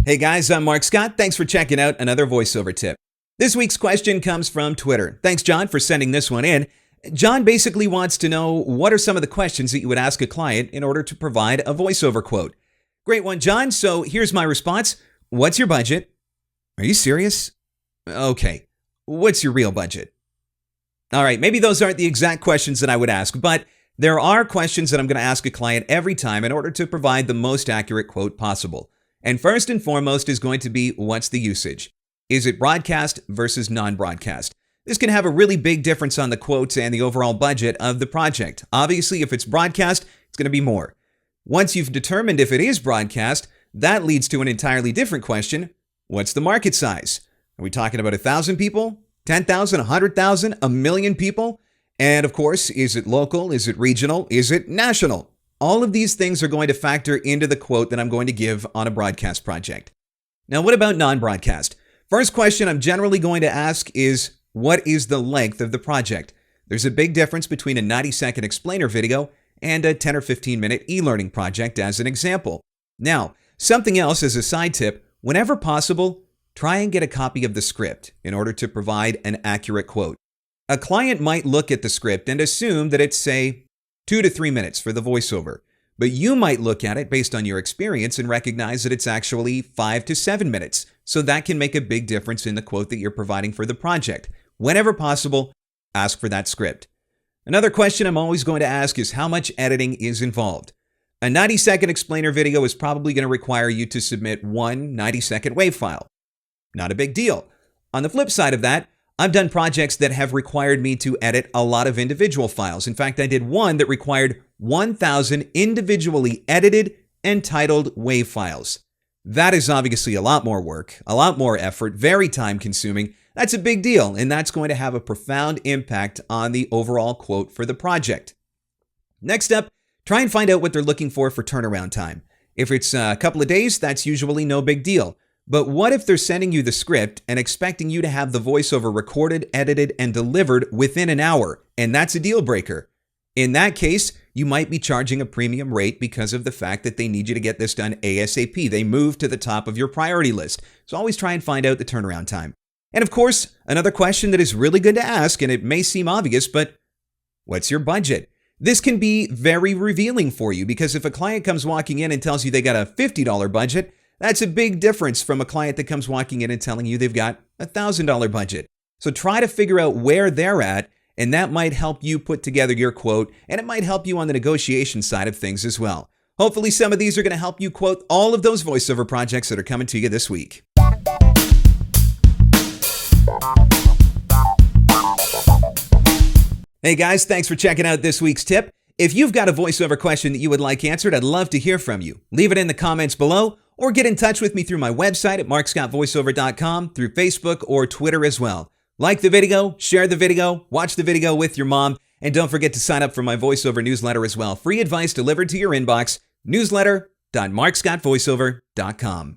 Hey guys, I'm Mark Scott. Thanks for checking out another voiceover tip. This week's question comes from Twitter. Thanks, John, for sending this one in. John basically wants to know what are some of the questions that you would ask a client in order to provide a voiceover quote. Great one, John. So here's my response. What's your budget? Are you serious? Okay. What's your real budget? All right, maybe those aren't the exact questions that I would ask, but there are questions that I'm going to ask a client every time in order to provide the most accurate quote possible. And first and foremost is going to be, what's the usage? Is it broadcast versus non-broadcast? This can have a really big difference on the quotes and the overall budget of the project. Obviously, if it's broadcast, it's going to be more. Once you've determined if it is broadcast, that leads to an entirely different question. What's the market size? Are we talking about 1,000 people, 10,000, 100,000, 1,000,000 people? And of course, is it local? Is it regional? Is it national? All of these things are going to factor into the quote that I'm going to give on a broadcast project. Now, what about non-broadcast? First question I'm generally going to ask is, what is the length of the project? There's a big difference between a 90-second explainer video and a 10 or 15-minute e-learning project as an example. Now, something else as a side tip, whenever possible, try and get a copy of the script in order to provide an accurate quote. A client might look at the script and assume that it's, say, 2 to 3 minutes for the voiceover, but you might look at it based on your experience and recognize that it's actually 5 to 7 minutes. So that can make a big difference in the quote that you're providing for the project. Whenever possible, ask for that script. Another question I'm always going to ask is how much editing is involved. A 90-second explainer video is probably going to require you to submit one 90-second WAV file. Not a big deal. On the flip side of that, I've done projects that have required me to edit a lot of individual files. In fact, I did one that required 1,000 individually edited and titled WAV files. That is obviously a lot more work, a lot more effort, very time-consuming. That's a big deal, and that's going to have a profound impact on the overall quote for the project. Next up, try and find out what they're looking for turnaround time. If it's a couple of days, that's usually no big deal. But what if they're sending you the script and expecting you to have the voiceover recorded, edited, and delivered within an hour, and that's a deal breaker? In that case, you might be charging a premium rate because of the fact that they need you to get this done ASAP. They move to the top of your priority list. So always try and find out the turnaround time. And of course, another question that is really good to ask, and it may seem obvious, but what's your budget? This can be very revealing for you because if a client comes walking in and tells you they got a $50 budget, that's a big difference from a client that comes walking in and telling you they've got a $1,000 budget. So try to figure out where they're at, and that might help you put together your quote, and it might help you on the negotiation side of things as well. Hopefully some of these are going to help you quote all of those voiceover projects that are coming to you this week. Hey guys, thanks for checking out this week's tip. If you've got a voiceover question that you would like answered, I'd love to hear from you. Leave it in the comments below or get in touch with me through my website at markscottvoiceover.com, through Facebook or Twitter as well. Like the video, share the video, watch the video with your mom, and don't forget to sign up for my voiceover newsletter as well. Free advice delivered to your inbox, newsletter.markscottvoiceover.com.